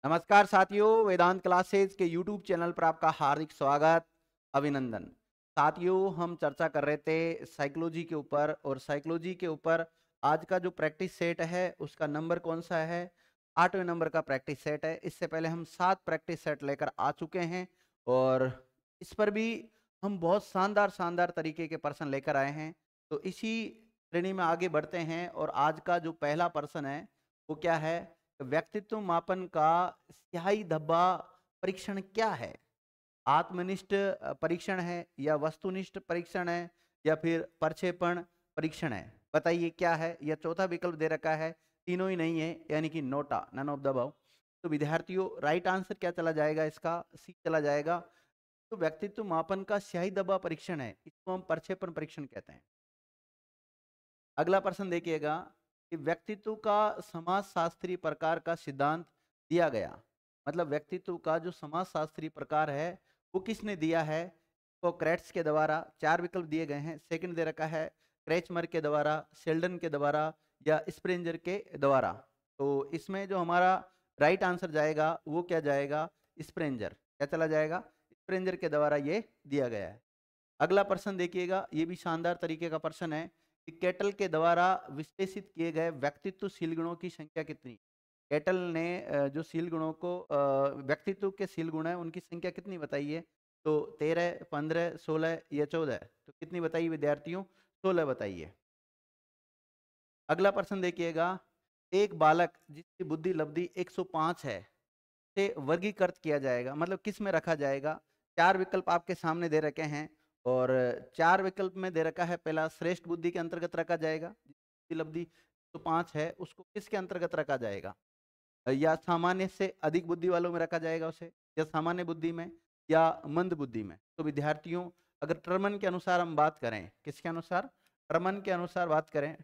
नमस्कार साथियों, वेदांत क्लासेस के यूट्यूब चैनल पर आपका हार्दिक स्वागत, अभिनंदन। साथियों, हम चर्चा कर रहे थे साइकोलॉजी के ऊपर और साइकोलॉजी के ऊपर आज का जो प्रैक्टिस सेट है उसका नंबर कौन सा है? 8वें नंबर का प्रैक्टिस सेट है। इससे पहले हम 7 प्रैक्टिस सेट लेकर आ चुके हैं और इस पर भी हम बहुत शानदार शानदार तरीके के प्रश्न लेकर आए हैं। तो इसी श्रेणी में आगे बढ़ते हैं और आज का जो पहला प्रश्न है वो क्या है? व्यक्तित्व मापन का स्याही धब्बा परीक्षण क्या है? आत्मनिष्ठ परीक्षण है या वस्तुनिष्ठ परीक्षण है या फिर प्रक्षेपण परीक्षण है? बताइए क्या है? या चौथा विकल्प दे रखा है, तीनों ही नहीं है, यानी कि NOTA, none of the above. तो विद्यार्थियों, राइट आंसर क्या चला जाएगा? इसका सी चला जाएगा। तो व्यक्तित्व मापन का स्याही धब्बा परीक्षण है, इसको हम प्रक्षेपण परीक्षण कहते हैं। अगला प्रश्न देखिएगा कि व्यक्तित्व का समाजशास्त्री प्रकार का सिद्धांत दिया गया। मतलब व्यक्तित्व का जो समाजशास्त्री प्रकार है वो किसने दिया है? सोक्रेट्स के द्वारा। 4 विकल्प दिए गए हैं। सेकंड दे रखा है क्रेचमर के द्वारा, शेल्डन के द्वारा या स्प्रेंजर के द्वारा। तो इसमें जो हमारा राइट आंसर जाएगा वो क्या जाएगा? स्प्रेंजर। क्या चला जाएगा? स्प्रेंजर के द्वारा ये दिया गया है। अगला प्रश्न देखिएगा, ये भी शानदार तरीके का प्रश्न है कि केटल के द्वारा विश्लेषित किए गए व्यक्तित्वशील गुणों की संख्या कितनी? केटल ने जो शील गुणों को व्यक्तित्व के शील गुण है उनकी संख्या कितनी बताइए? तो 13, 15, 16 या 14? तो कितनी बताइए विद्यार्थियों? 16 बताइए। अगला प्रश्न देखिएगा, एक बालक जिसकी बुद्धि लब्धि 105 है से वर्गीकृत किया जाएगा, मतलब किस में रखा जाएगा? 4 विकल्प आपके सामने दे रखे हैं और 4 विकल्प में दे रखा है, पहला श्रेष्ठ बुद्धि के अंतर्गत रखा जाएगा, जिसकी लब्धि तो 5 है उसको किसके अंतर्गत रखा जाएगा? या सामान्य से अधिक बुद्धि वालों में रखा जाएगा उसे, या सामान्य बुद्धि में, या मंद बुद्धि में? तो विद्यार्थियों, अगर टर्मन के अनुसार हम बात करें, किसके अनुसार? टर्मन के अनुसार बात करें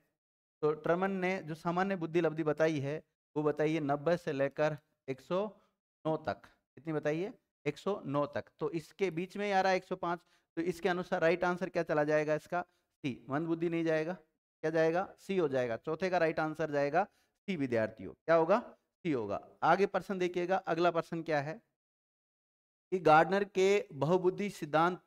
तो टर्मन ने जो सामान्य बुद्धि लब्धि बताई है वो बताइए 90 से लेकर 109 तक। कितनी बताइए? 109 तक। तो इसके बीच में ही आ रहा है 105। तो इसके अनुसार राइट आंसर क्या चला जाएगा? इसका सी। मंद बुद्धि नहीं जाएगा, क्या जाएगा? सी हो जाएगा। चौथे का राइट आंसर जाएगा सी। विद्यार्थियों, क्या होगा? सी होगा। आगे प्रश्न देखिएगा, अगला प्रश्न क्या है कि गार्डनर के बहुबुद्धि सिद्धांत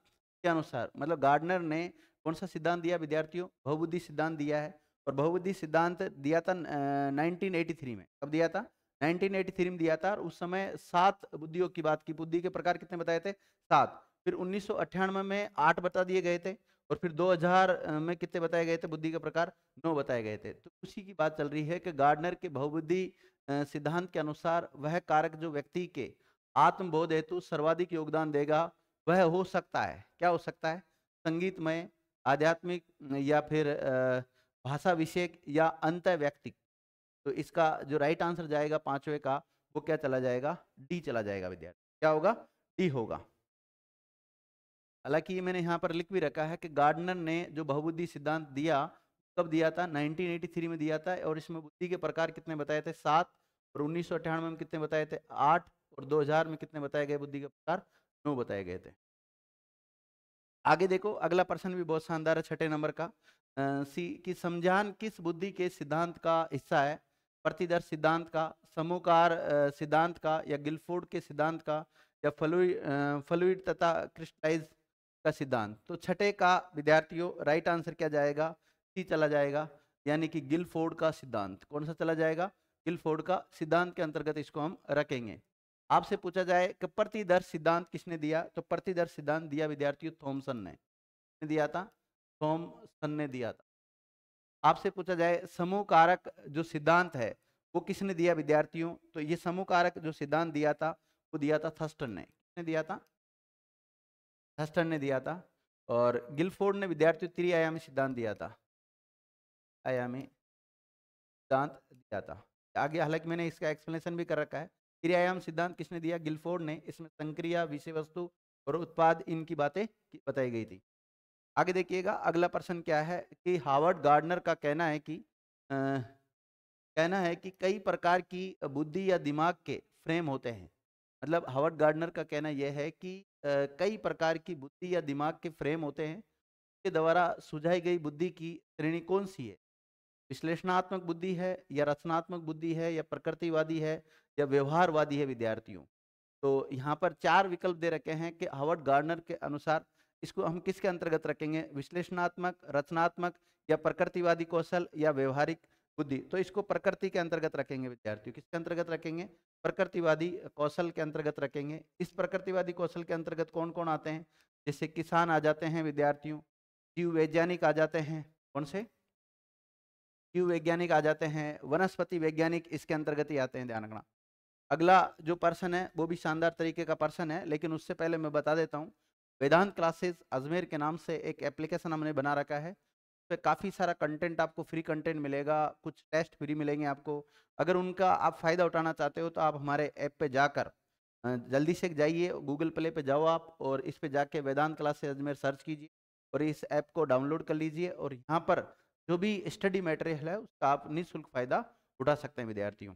के अनुसार, मतलब गार्डनर ने कौन सा सिद्धांत दिया विद्यार्थियों? बहुबुद्धि सिद्धांत दिया है। और बहुबुद्धि सिद्धांत दिया था 1983 में। कब दिया था? 1983 में दिया था। और उस समय 7 बुद्धियों की बात की। बुद्धि के प्रकार कितने बताए थे? 7। फिर 1998 में 8 बता दिए गए थे और फिर 2000 में कितने बताए गए थे बुद्धि के प्रकार? 9 बताए गए थे। तो उसी की बात चल रही है कि गार्डनर के बहुबुद्धि सिद्धांत के अनुसार वह कारक जो व्यक्ति के आत्मबोध हेतु सर्वाधिक योगदान देगा वह हो सकता है, क्या हो सकता है? संगीतमय, आध्यात्मिक या फिर भाषा विषयक या अंत व्यक्तिक? तो इसका जो राइट आंसर जाएगा 5वें का वो क्या चला जाएगा? डी चला जाएगा विद्यार्थी। क्या होगा? डी होगा। हालांकि ये मैंने यहाँ पर लिख भी रखा है कि गार्डनर ने जो बहुबुद्धि सिद्धांत दिया कब दिया था? 1983 में दिया था। और इसमें बुद्धि के प्रकार कितने बताए थे? 7। और 1998 में कितने बताए थे? 8। और 2000 में कितने बताए गए बुद्धि के प्रकार? 9 बताए गए थे। आगे देखो, अगला प्रश्न भी बहुत शानदार है, 6ठे नंबर का। सी की समझान किस बुद्धि के सिद्धांत का हिस्सा है? प्रतिदर्श सिद्धांत का, समूहकार सिद्धांत का, या गिलफोर्ड के सिद्धांत का, या फ्लूइड तथा क्रिस्टलाइज का सिद्धांत? तो 6ठे का विद्यार्थियों राइट आंसर क्या जाएगा? सी चला जाएगा, यानी कि गिलफोर्ड का सिद्धांत। कौन सा चला जाएगा? गिलफोर्ड का सिद्धांत के अंतर्गत इसको हम रखेंगे। आपसे पूछा जाए कि प्रतिदर्श सिद्धांत किसने दिया? तो प्रतिदर्श सिद्धांत दिया विद्यार्थियों थॉमसन ने। किसने दिया था? थॉमसन ने दिया था। आपसे पूछा जाए समूह कारक जो सिद्धांत है वो किसने दिया विद्यार्थियों? तो ये समूह कारक जो सिद्धांत दिया था वो दिया था थर्स्टन ने। किसने दिया था? थर्स्टन ने दिया था। और गिलफोर्ड ने विद्यार्थियों त्रिआयामी सिद्धांत दिया था। आयामी सिद्धांत दिया था। आगे हालांकि मैंने इसका एक्सप्लेनेशन भी कर रखा है। त्रिआयाम सिद्धांत किसने दिया? गिलफोर्ड ने। इसमें संक्रिया, विषय वस्तु और उत्पाद, इनकी बातें बताई गई थी। आगे देखिएगा, अगला प्रश्न क्या है कि हावर्ड गार्डनर का कहना है कि कई प्रकार की बुद्धि या दिमाग के फ्रेम होते हैं। मतलब हावर्ड गार्डनर का कहना यह है कि कई प्रकार की बुद्धि या दिमाग के फ्रेम होते हैं के द्वारा सुझाई गई बुद्धि की श्रेणी कौन सी है? विश्लेषणात्मक बुद्धि है या रचनात्मक बुद्धि है या प्रकृतिवादी है या व्यवहारवादी है विद्यार्थियों। तो यहाँ पर 4 विकल्प दे रखे हैं कि हार्वर्ड गार्डनर के अनुसार इसको हम किसके अंतर्गत रखेंगे, विश्लेषणात्मक, रचनात्मक या प्रकृतिवादी कौशल या व्यवहारिक बुद्धि। तो इसको प्रकृति के अंतर्गत रखेंगे विद्यार्थियों। किसके अंतर्गत रखेंगे, प्रकृतिवादी कौशल के अंतर्गत रखेंगे। इस प्रकृतिवादी कौशल के अंतर्गत कौन कौन आते हैं, जैसे किसान आ जाते हैं विद्यार्थियों, जीव वैज्ञानिक आ जाते हैं, कौन से जीव वैज्ञानिक आ जाते हैं, वनस्पति वैज्ञानिक इसके अंतर्गत ही आते हैं, ध्यान रखना। अगला जो पर्सन है वो भी शानदार तरीके का पर्सन है, लेकिन उससे पहले मैं बता देता हूँ, वेदांत क्लासेस अजमेर के नाम से एक एप्लीकेशन हमने बना रखा है। उस पर काफ़ी सारा कंटेंट, आपको फ्री कंटेंट मिलेगा, कुछ टेस्ट फ्री मिलेंगे आपको। अगर उनका आप फ़ायदा उठाना चाहते हो तो आप हमारे ऐप पे जाकर जल्दी से जाइए, गूगल प्ले पे जाओ आप और इस पे जाके वेदांत क्लासेस अजमेर सर्च कीजिए और इस ऐप को डाउनलोड कर लीजिए और यहाँ पर जो भी स्टडी मटेरियल है उसका आप निःशुल्क फ़ायदा उठा सकते हैं विद्यार्थियों।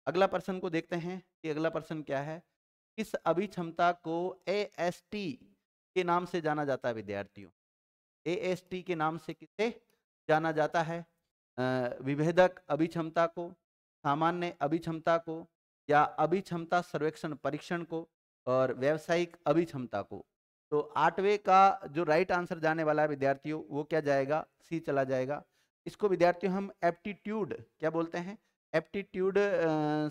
अगला प्रश्न को देखते हैं कि अगला प्रश्न क्या है। किस अभिक्षमता को एएसटी के नाम से जाना जाता है विद्यार्थियों। एएसटी के नाम से किसे जाना जाता है, विभेदक अभिक्षमता को, सामान्य अभिक्षमता को या अभिक्षमता सर्वेक्षण परीक्षण को और व्यावसायिक अभिक्षमता को। तो 8वें का जो राइट आंसर जाने वाला है विद्यार्थियों वो क्या जाएगा, सी चला जाएगा। इसको विद्यार्थियों हम एप्टीट्यूड क्या बोलते हैं, एप्टीट्यूड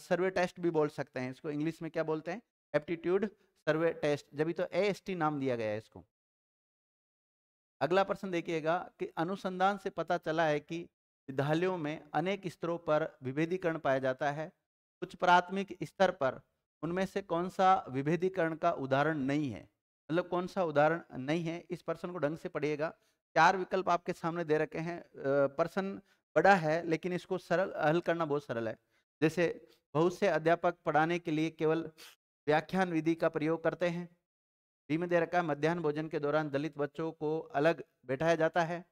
सर्वे टेस्ट भी बोल सकते हैं। इसको इंग्लिश में क्या बोलते हैं, एप्टीट्यूड सर्वे टेस्ट, जब तो एएसटी नाम दिया गया है इसको। अगला प्रश्न देखिएगा कि अनुसंधान से पता चला है कि विद्यालयों में अनेक स्तरों पर विभेदीकरण पाया जाता है, कुछ प्राथमिक स्तर पर उनमें से कौन सा विभेदीकरण का उदाहरण नहीं है, मतलब कौन सा उदाहरण नहीं है। इस प्रश्न को ढंग से पढ़िएगा। 4 विकल्प आपके सामने दे रखे हैं। प्रश्न बड़ा है लेकिन इसको सरल हल करना बहुत सरल है। जैसे बहुत से अध्यापक पढ़ाने के लिए केवल व्याख्यान विधि का प्रयोग करते हैं। बी में दे रखा है मध्याह्न भोजन के दौरान दलित बच्चों को अलग बैठाया जाता है।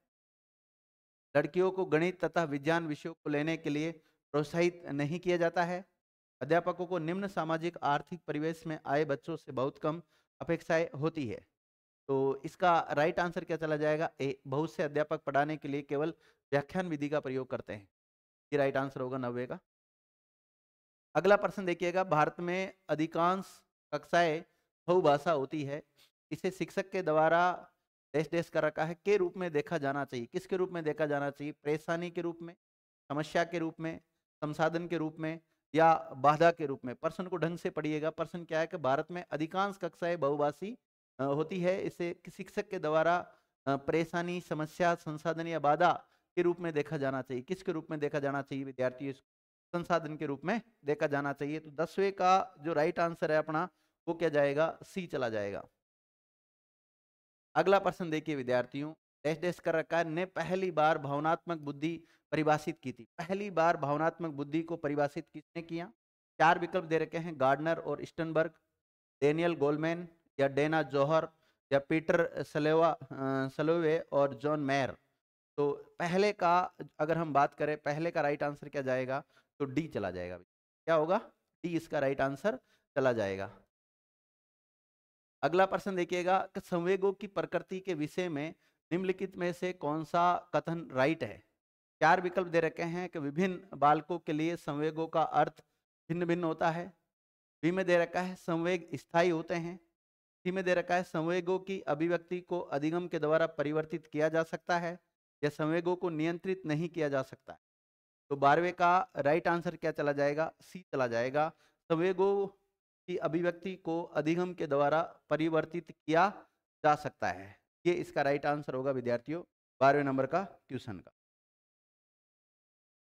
लड़कियों को गणित तथा विज्ञान विषयों को लेने के लिए प्रोत्साहित नहीं किया जाता है। अध्यापकों को निम्न सामाजिक आर्थिक परिवेश में आए बच्चों से बहुत कम अपेक्षाएं होती है। तो इसका राइट आंसर क्या चला जाएगा, ए। बहुत से अध्यापक पढ़ाने के लिए केवल व्याख्यान विधि का प्रयोग करते हैं, ये राइट आंसर होगा 90 का। अगला प्रश्न देखिएगा, भारत में अधिकांश कक्षाएं बहुभाषा होती है, इसे शिक्षक के द्वारा डैश डैश कर रखा है के रूप में देखा जाना चाहिए। किसके रूप में देखा जाना चाहिए, परेशानी के रूप में, समस्या के रूप में, संसाधन के रूप में या बाधा के रूप में। प्रश्न को ढंग से पढ़िएगा। प्रश्न क्या है कि भारत में अधिकांश कक्षाएं बहुभाषी होती है, इसे शिक्षक के द्वारा परेशानी, समस्या, संसाधन या बाधा के रूप में देखा जाना चाहिए। किसके रूप में देखा जाना चाहिए विद्यार्थी, संसाधन के रूप में देखा जाना चाहिए। तो 10वें का जो राइट आंसर है अपना वो क्या जाएगा, सी चला जाएगा। अगला प्रश्न देखिए विद्यार्थियों, डैश डैश कर रखा है, ने पहली बार भावनात्मक बुद्धि परिभाषित की थी। पहली बार भावनात्मक बुद्धि को परिभाषित किसने किया। 4 विकल्प दे रखे हैं, गार्डनर और स्टनबर्ग, डेनियल गोलमैन या डेना जोहर या पीटर सलोवे और जॉन मेयर। तो पहले का अगर हम बात करें, पहले का राइट आंसर क्या जाएगा, तो डी चला जाएगा। क्या होगा, डी इसका राइट आंसर चला जाएगा। अगला प्रश्न देखिएगा कि संवेगों की प्रकृति के विषय में निम्नलिखित में से कौन सा कथन राइट है। 4 विकल्प दे रखे हैं कि विभिन्न बालकों के लिए संवेगों का अर्थ भिन्न भिन्न होता है। बी में दे रखा है संवेग स्थायी होते हैं। सी में दे रखा है संवेगों की अभिव्यक्ति को अधिगम के द्वारा परिवर्तित किया जा सकता है या संवेगों को नियंत्रित नहीं किया जा सकता है। तो 12वें का राइट आंसर क्या चला जाएगा, सी चला जाएगा। संवेगों की अभिव्यक्ति को अधिगम के द्वारा परिवर्तित किया जा सकता है, ये इसका राइट आंसर होगा विद्यार्थियों 12वें नंबर का क्वेश्चन का।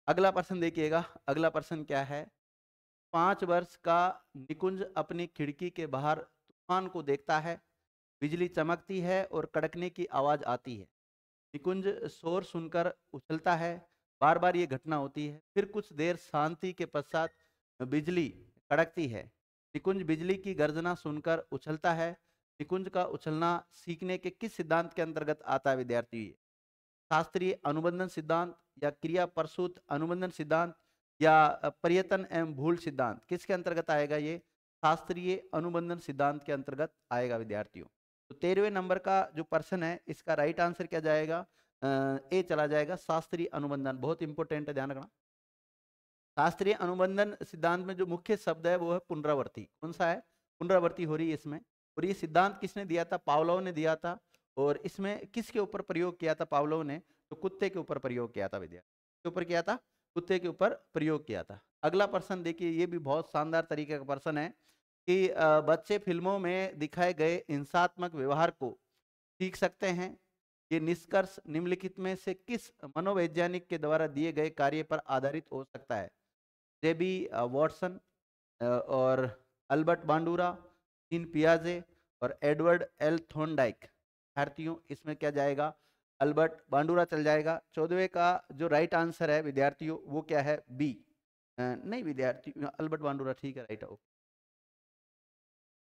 अगला प्रश्न देखिएगा। अगला प्रश्न क्या है, 5 वर्ष का निकुंज अपनी खिड़की के बाहर तूफान को देखता है, बिजली चमकती है और कड़कने की आवाज आती है। निकुंज शोर सुनकर उछलता है, बार बार ये घटना होती है, फिर कुछ देर शांति के पश्चात बिजली कड़कती है। निकुंज बिजली की गर्जना सुनकर उछलता है। निकुंज का उछलना सीखने के किस सिद्धांत के अंतर्गत आता है विद्यार्थी, शास्त्रीय अनुबंधन सिद्धांत या क्रिया प्रसूत अनुबंधन सिद्धांत या पर्यटन एवं भूल सिद्धांत, किसके अंतर्गत आएगा, ये शास्त्रीय अनुबंधन सिद्धांत के अंतर्गत आएगा विद्यार्थियों। तो 13वें नंबर का जो प्रश्न है इसका राइट आंसर क्या जाएगा, ए चला जाएगा शास्त्रीय अनुबंधन, बहुत इंपॉर्टेंट है, ध्यान रखना। शास्त्रीय अनुबंधन सिद्धांत में जो मुख्य शब्द है वो है पुनरावृत्ति। कौन सा है? पुनरावृत्ति हो रही है इसमें। और ये सिद्धांत किसने दिया था? पावलोव ने दिया था। और इसमें किसके ऊपर प्रयोग किया था पावलोव ने? तो कुत्ते के ऊपर प्रयोग किया था विद्यार्थी। के ऊपर किया था? कुत्ते के ऊपर प्रयोग किया था। अगला प्रश्न देखिए, ये भी बहुत शानदार तरीके का प्रश्न है कि बच्चे फिल्मों में दिखाए गए हिंसात्मक व्यवहार को सीख सकते हैं। ये निष्कर्ष निम्नलिखित में से किस मनोवैज्ञानिक के द्वारा दिए गए कार्य पर आधारित हो सकता है? जेबी वॉटसन और अल्बर्ट बांडूरा, जीन पियाजे और एडवर्ड एल थॉर्नडाइक। विद्यार्थियों इसमें क्या जाएगा? अल्बर्ट बांडूरा चल जाएगा। 14वें का जो राइट आंसर है विद्यार्थियों वो क्या है? बी। नहीं विद्यार्थी, अल्बर्ट बांडूरा ठीक है, राइट है।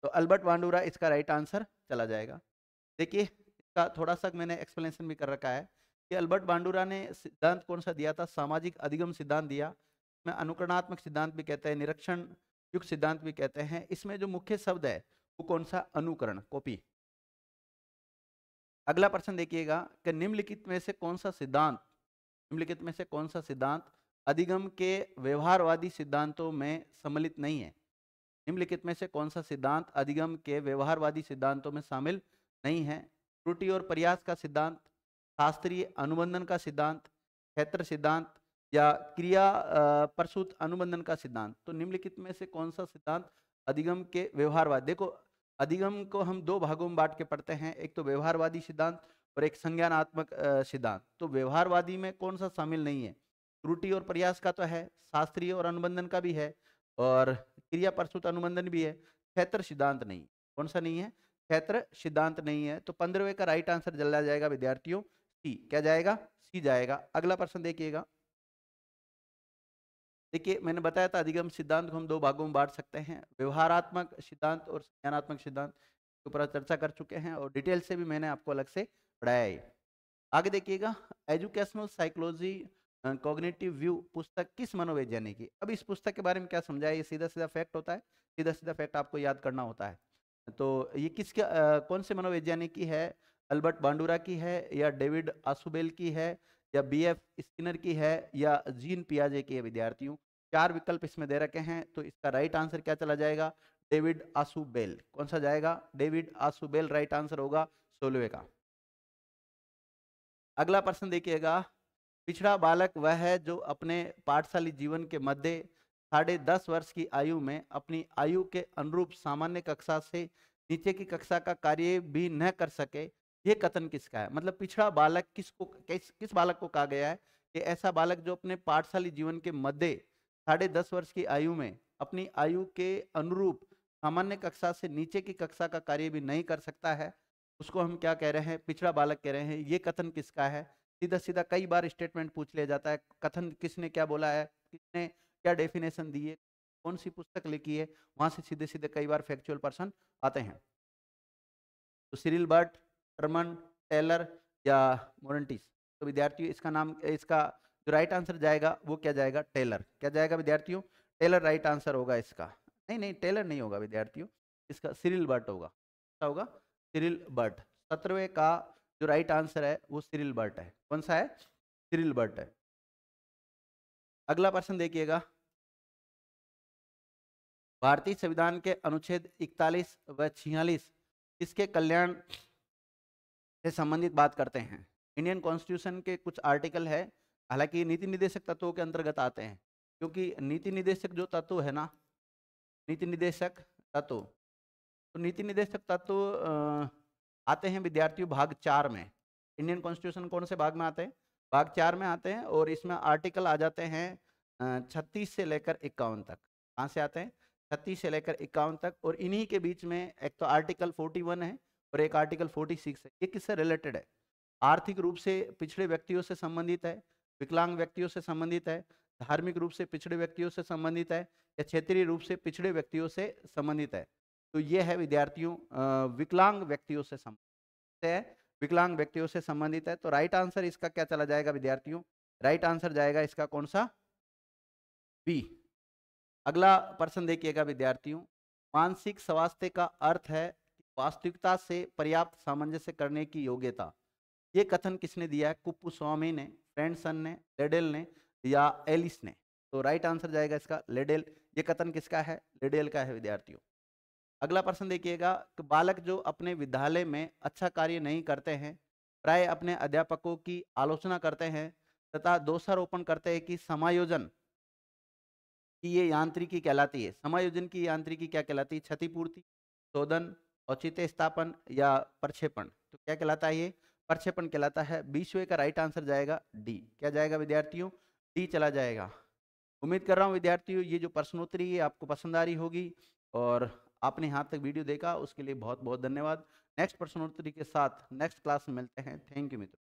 तो अल्बर्ट बांडूरा इसका राइट आंसर चला जाएगा। देखिए इसका थोड़ा सा मैंने एक्सप्लेनेशन भी कर रखा है कि अल्बर्ट बांडूरा ने सिद्धांत कौन सा दिया था? सामाजिक अधिगम सिद्धांत दिया। इसमें अनुकरणात्मक सिद्धांत भी कहते हैं, निरीक्षण युक्त सिद्धांत भी कहते हैं। इसमें जो मुख्य शब्द है वो कौन सा? अनुकरण, कॉपी। अगला प्रश्न देखिएगा कि निम्नलिखित में से कौन सा सिद्धांत, निम्नलिखित में से कौन सा सिद्धांत अधिगम के व्यवहारवादी सिद्धांतों में सम्मिलित नहीं है? निम्नलिखित में से कौन सा सिद्धांत अधिगम के व्यवहारवादी सिद्धांतों में शामिल नहीं है? त्रुटि और प्रयास का सिद्धांत, शास्त्रीय अनुबंधन का सिद्धांत, क्षेत्र सिद्धांत या क्रिया प्रसूत अनुबंधन का सिद्धांत। तो निम्नलिखित में से कौन सा सिद्धांत अधिगम के व्यवहारवाद? देखो अधिगम को हम दो भागों में बांट के पढ़ते हैं, एक तो व्यवहारवादी सिद्धांत और एक संज्ञानात्मक सिद्धांत। तो व्यवहारवादी में कौन सा शामिल नहीं है? त्रुटि और प्रयास का तो है, शास्त्रीय और अनुबंधन का भी है, और क्रिया प्रसूत अनुबंधन भी है। क्षेत्र सिद्धांत नहीं। कौन सा नहीं है? क्षेत्र सिद्धांत नहीं है। तो 15वें का राइट आंसर चला जाएगा विद्यार्थियों सी। क्या जाएगा? सी जाएगा। अगला प्रश्न देखिएगा। देखिए मैंने बताया था अधिगम सिद्धांत को हम दो भागों में बांट सकते हैं, व्यवहारात्मक सिद्धांत और संज्ञानात्मक सिद्धांत के ऊपर चर्चा कर चुके हैं और डिटेल से भी मैंने आपको अलग से पढ़ाया है। आगे देखिएगा, एजुकेशनल साइकोलॉजी कॉग्निटिव व्यू पुस्तक किस मनोवैज्ञानिक की? अब इस पुस्तक के बारे में क्या समझाया? ये सीधा सीधा फैक्ट होता है, सीधा सीधा फैक्ट आपको याद करना होता है। तो ये किसके कौन से मनोवैज्ञानिक की है? अल्बर्ट बांडूरा की है या डेविड आसुबेल की है या बीएफ स्किनर की है या जीन पियाजे की है? विद्यार्थियों चार विकल्प इसमें दे रखे हैं, तो इसका राइट आंसर क्या चला जाएगा? David Ausubel. कौन सा जाएगा? डेविड आसुबेल राइट आंसर होगा 16वें का। अगला प्रश्न देखिएगा, पिछड़ा बालक वह है जो अपने पाठशाली जीवन के मध्य 10.5 वर्ष की आयु में अपनी आयु के अनुरूप सामान्य कक्षा से नीचे की कक्षा का कार्य भी न कर सके। ये कथन किसका है? मतलब पिछड़ा बालक किसको, किस बालक को कहा गया है कि ऐसा बालक जो अपने पाठशाली जीवन के मध्य 10.5 वर्ष की आयु में अपनी आयु के अनुरूप सामान्य कक्षा से नीचे की कक्षा का कार्य भी नहीं कर सकता है, उसको हम क्या कह रहे हैं? पिछड़ा बालक कह रहे हैं। ये कथन किसका है? सीधा सीधा कई बार स्टेटमेंट पूछ लिया जाता है, कथन किसने क्या बोला है, किसने क्या डेफिनेशन दी है, कौन सी पुस्तक लिखी है, वहां से सीधे सीधे कई बार फैक्चुअल पर्सन आते हैं। तो सिरिल बर्ट, टर्मन, टेलर या मोरेंटिस? तो विद्यार्थियों इसका नाम, इसका जो राइट आंसर जाएगा वो क्या जाएगा? टेलर। क्या जाएगा विद्यार्थियों? टेलर राइट आंसर होगा इसका। नहीं नहीं टेलर नहीं होगा विद्यार्थियों, इसका सिरिल बर्ट होगा। क्या होगा? Cyril Burt. 17वें का जो राइट आंसर है वो सिरिल बर्ट है। कौन सा है? सिरिल बर्ट है। अगला प्रश्न देखिएगा, भारतीय संविधान के अनुच्छेद 41 व 46 किसके कल्याण से संबंधित बात करते हैं? इंडियन कॉन्स्टिट्यूशन के कुछ आर्टिकल है, हालांकि नीति निर्देशक तत्वों के अंतर्गत आते हैं, क्योंकि नीति निर्देशक जो तत्व है ना, नीति निर्देशक तत्व, तो नीति निर्देशक तत्व आते हैं विद्यार्थियों भाग 4 में। इंडियन कॉन्स्टिट्यूशन कौन से भाग में आते हैं? भाग 4 में आते हैं। और इसमें आर्टिकल आ जाते हैं 36 से लेकर 51 तक। कहाँ से आते हैं? 36 से लेकर 51 तक। और इन्हीं के बीच में एक तो आर्टिकल 41 है और एक आर्टिकल 46 है। ये किससे रिलेटेड है? आर्थिक रूप से पिछड़े व्यक्तियों से संबंधित है, विकलांग व्यक्तियों से संबंधित है, धार्मिक रूप से पिछड़े व्यक्तियों से संबंधित है या क्षेत्रीय रूप से पिछड़े व्यक्तियों से संबंधित है। तो ये है विद्यार्थियों विकलांग व्यक्तियों से संबंधित है, विकलांग व्यक्तियों से संबंधित है। तो राइट आंसर इसका क्या चला जाएगा विद्यार्थियों? राइट आंसर जाएगा इसका कौन सा? बी। अगला प्रश्न देखिएगा विद्यार्थियों, मानसिक स्वास्थ्य का अर्थ है वास्तविकता से पर्याप्त सामंजस्य करने की योग्यता। ये कथन किसने दिया है? कुप्पुस्वामी ने, फ्रेंडसन ने, लेडेल ने या एलिस ने? तो राइट आंसर जाएगा इसका लेडेल। ये कथन किसका है? लेडेल का है विद्यार्थियों। अगला प्रश्न देखिएगा कि बालक जो अपने विद्यालय में अच्छा कार्य नहीं करते हैं, प्राय अपने अध्यापकों की आलोचना करते हैं तथा दोषारोपण करते हैं कि समायोजन की ये यांत्रिकी कहलाती है। समायोजन की यांत्रिकी क्या कहलाती है? क्षतिपूर्ति, शोधन, औचित्य स्थापन या प्रक्षेपण? तो क्या कहलाता है ये? प्रक्षेपण कहलाता है। 20वें का राइट आंसर जाएगा डी। क्या जाएगा विद्यार्थियों? डी चला जाएगा। उम्मीद कर रहा हूँ विद्यार्थियों ये जो प्रश्नोत्तरी है आपको पसंद आ रही होगी और आपने यहाँ तक वीडियो देखा उसके लिए बहुत बहुत धन्यवाद। नेक्स्ट प्रश्नोत्तरी के साथ नेक्स्ट क्लास में मिलते हैं। थैंक यू मित्रों।